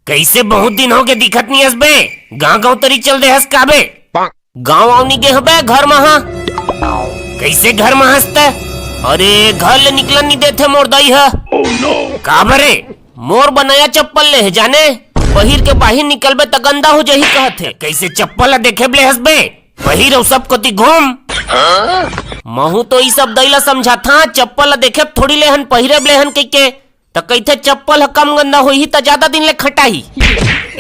कैसे बहुत दिन हो गए दिखत नहीं हस बे। गाँव गाँव तरी चल दे हस काबे। गाँव आव नहीं गए हबे घर महा। कैसे घर में हंसते? अरे घर ले निकल नहीं देते मोर दई है। काबरे मोर बनाया चप्पल ले जाने बहिर के बाहर निकलबे त गंदा हो जाही कहते। कैसे चप्पल देखे बले हंसबे बहिर सब कति घूम। महू तो ई सब दैला समझा था चप्पल देखे थोड़ी लेहन पहिरे लेहन के त कहते चप्पल ह कम गंदा होही त ज्यादा दिन ले खटाही।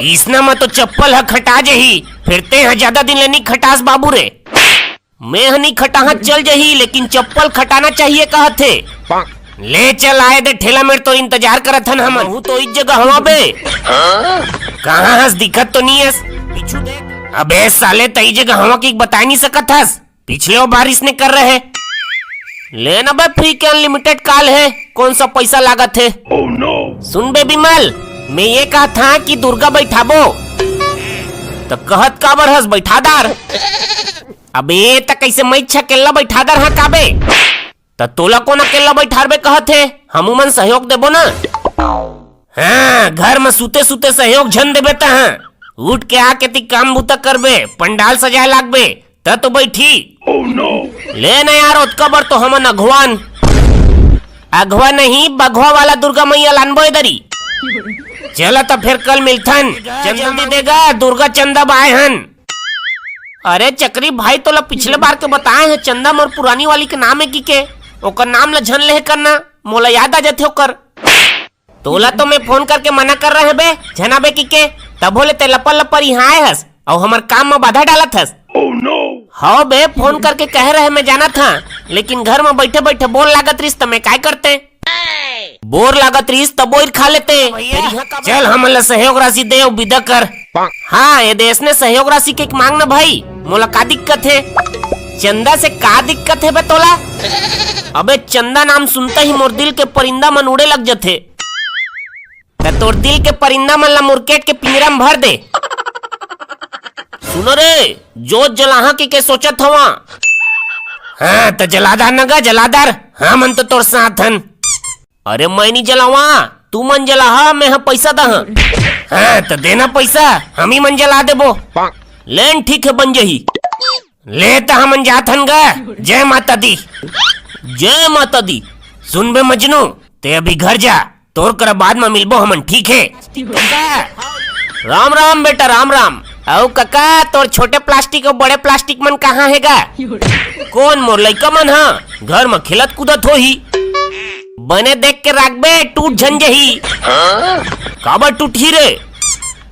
इसना में तो चप्पल ह खटा जही फिरते हैं ज्यादा दिन ले नहीं खटास बाबू रे। मैं हनी खटाहा चल जही लेकिन चप्पल खटाना चाहिए कहते। ले चल आए दे ठेला मेरे तो इंतजार करत हन हम। हूँ तो इस जगह हवा बे। कहाँ हस दिखत तो नहीं हस पीछू देख। अबे साले तई जगह हवा की बता नहीं सकत हस पिछले वो बारिश ने कर रहे। लेना बे फ्री के अनलिमिटेड कॉल है कौन सा पैसा लागत है। सुन बे बिमल मैं ये कहा था कि दुर्गा बैठाबो तो कहत काबर हस बैठादार। अबे त कैसे मैं इच्छा केला बैठादार हाँ काबे त तोला कोना केला बैठार बे कहत है हमू मन सहयोग देबो ना। हाँ घर में सूते सूते सहयोग झन देबे त हाँ उठ के आके ती काम बूता करबे पंडाल सजाए लागबे त तो बैठी। ले ना यार ओतका बर तो हमन अघवान अघवा नहीं बघवा वाला दुर्गा मैया लानबो इधरी। चला तो फिर कल मिलथन चंदा दे देगा दुर्गा चंदा बाय हन। अरे चक्री भाई तोला पिछले बार के बताए हैं चंदा मोर पुरानी वाली के नाम है की के ओकर नाम ला झन ले करना मोला याद आ जाते ओकर। तोला तो मैं फोन करके मना कर रहे बे झना बे की के तब बोले ते लपर लपर यहाँ आए हस और हमार काम में बाधा डालत हस। हाँ बे फोन करके कह रहे मैं जाना था लेकिन घर में बैठे बैठे बोर लागत रही तो मैं काय करते। बोर लागत रही तब बोर खा लेते। चल हम सहयोग राशि दे विदा कर। हाँ ये देश ने सहयोग राशि के मांग ना भाई मोला का दिक्कत है। चंदा से का दिक्कत है बे तोला? अबे चंदा नाम सुनते ही मोर दिल के परिंदा मन उड़े लग जाते। तोर दिल के परिंदा मन ला मुर्केट के पिंजरा में भर दे। सुनो रे जोत जलाहा के सोचत हवा। हाँ तो जलादार नगा जलादार हाँ मन तो तोर साथ हन। अरे मैं नहीं जलावा तू मन जलाहा मैं हाँ पैसा दा। हाँ तो देना पैसा हम ही मन जला देबो। लेन ठीक है बन जही ले तो हम जात हन गा। जय माता दी जय माता दी। सुन बे मजनू ते अभी घर जा तोर कर बाद में मिलबो हमन ठीक है। राम राम बेटा राम राम। औ काका तोर छोटे प्लास्टिक और बड़े प्लास्टिक मन कहाँ हैगा? कौन मोर लइका मन हा घर में खेलत कूदत होही। बने देख के राखबे टूट झन जही। काबर टूट ही रे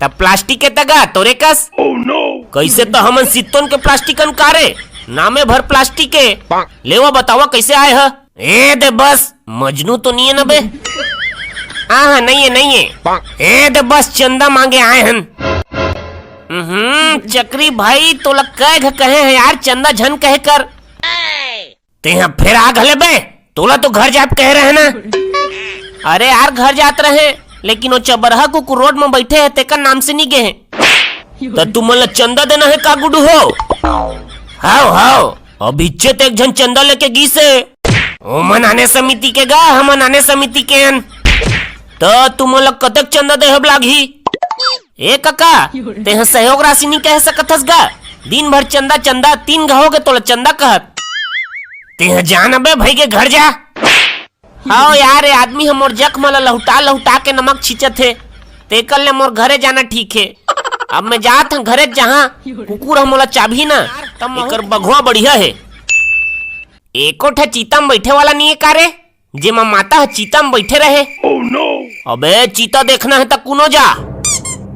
तब प्लास्टिक के तगा तोरे कस। कैसे तो हमन सित्तोन के प्लास्टिकन कारे नामे भर प्लास्टिक के लेवा बतावा कैसे आए है। ए दे बस मजनू तो नहीं है ना बे। हाँ नहीं है ए दे बस चंदा मांगे आए हन। चक्री भाई तो कह कहे है यार चंदा झन कहे कर ते फिर आ गले बे तोला तो घर जाप कह रहे ना। अरे यार घर जात रहे लेकिन वो चबरहा को रोड में बैठे है तेकर नाम से नहीं गए तो तुम चंदा देना है का गुडू हो। हाओ अभी इज्जत एक जन चंदा लेके गी से ओ मनाने समिति के गा हम मनाने समिति के अन तो तुम कतक चंदा देहब लागी। ए काका ते सहयोग राशि नहीं कह सकत हस गा दिन भर चंदा चंदा 3 गहोगे तो चंदा कहत ते जान बे भाई के घर जा। हाँ यार आदमी हम मोर जख्म लहुटा के नमक छींचत है ते कल ले मोर घरे जाना ठीक है। अब मैं जात हूँ घरे जहाँ कुकुर हम मोला चाबी ना तब एकर बघवा बढ़िया है। एको ठा चीता में बैठे वाला नहीं है कारे जे माता है चीता में बैठे रहे। अबे चीता देखना है तो कुनो जा।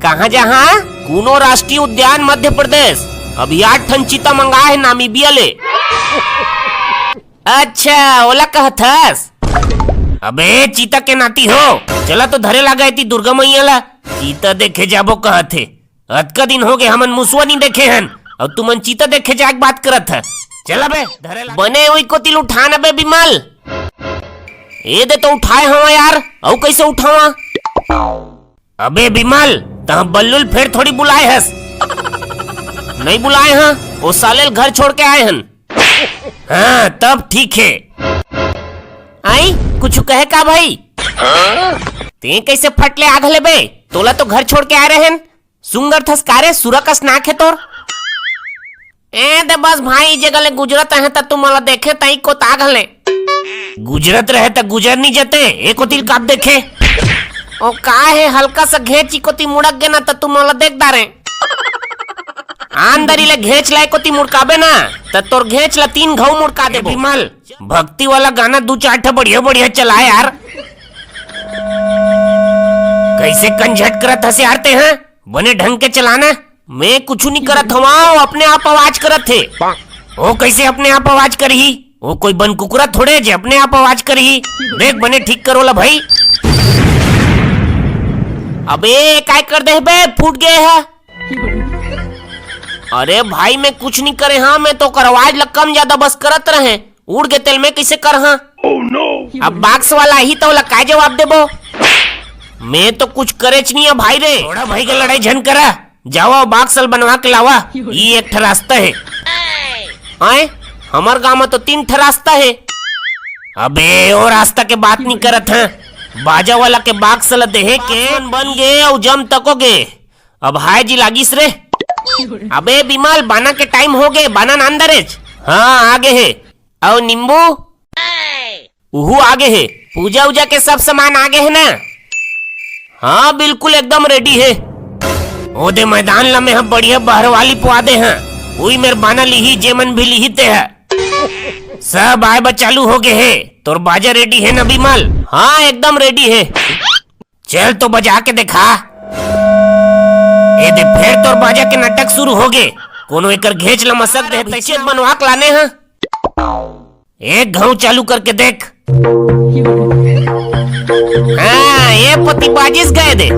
कहाँ जहाँ कुनो राष्ट्रीय उद्यान मध्य प्रदेश अभी 8 ठन चीता मंगा है नामीबिया ले। अच्छा ओला कहथस। अबे चीता के नाती हो चला तो धरे लगा थी दुर्गा मैया ला चीता देखे जाबो कहथे। अतका दिन हो गए हमन मुसवा नहीं देखे हन और तुमन चीता देखे जाके बात करत है। चला बे धरे बने हुई को तिल उठाना बे बिमल। ए दे तो उठाए हवा यार औ कैसे उठावा। अबे बिमल तह बल्लुल फिर थोड़ी बुलाए हस। नहीं बुलाए हाँ वो साले घर छोड़ के आए हन। हाँ तब ठीक है। आई कुछ कहे का भाई ते कैसे फटले आगले बे तोला तो घर छोड़ के आ रहे हैं। सुंगर थसकारे सुरकस नाक है तोर। ए दे बस भाई जगह ले गुजरत है त तुम मला देखे तई को ताग हले। गुजरत रहे त गुजर नहीं जते एको तिल काप देखे। ओ का है हल्का सा घेची कोती मुड़क गे ना त तुम मला देख दारे। आंदरी ले घेच लाए कोती मुड़काबे ना त तोर घेच ला 3 घाव मुड़का दे। विमल भक्ति वाला गाना 2-4 ठा बढ़िया बढ़िया चला यार। कैसे कंझट करत हसे हारते हैं बने ढंग के चलाना। मैं कुछ नहीं करत हवा अपने आप आवाज करत थे। ओ कैसे अपने आप आवाज करही? वो कोई बन कुकुरा थोड़े जे अपने आप आवाज करही। देख बने ठीक करो ला भाई। अबे काय कर दे बे फूट गए है। अरे भाई मैं कुछ नहीं करे हाँ मैं तो कर आवाज ला कम ज्यादा बस करत रहे। उड़ गए तेल में कैसे कर हाँ। अब बाक्स वाला ही तो ला काय जवाब देबो। मैं तो कुछ करे नहीं है भाई रे। थोड़ा भाई का लड़ाई झन करा जावा बाक्सल बनवा के लावा। ये एक ठा रास्ता है। आए हमार गांव में तो 3 ठा रास्ता है। अबे वो रास्ता के बात नहीं करत हैं। बाजा वाला के बाक्सल देहे के बन गए और जम तकोगे। अब हाय जी लागिस रे। अबे बिमल बाना के टाइम हो गए। बाना नांदरेज हाँ आगे है। और नींबू उहू आगे है। पूजा उजा के सब सामान आगे है ना। हाँ बिल्कुल एकदम रेडी है। ओदे मैदान ला में हम बढ़िया बहरवाली पुआ दे हैं। वही मेरे बाना ली जेमन भी ली ते है। सब आए बा चालू हो गए है। तोर बाजा रेडी है ना बिमल? हाँ एकदम रेडी है। चल तो बजा के दिखा। ए दे फिर तोर बाजा के नाटक शुरू हो गए। कोनो एकर घेच ला मसक दे तैसे बनवा के लाने हैं। एक घाव चालू करके देख। हाँ ये पति बाजिस गए दे।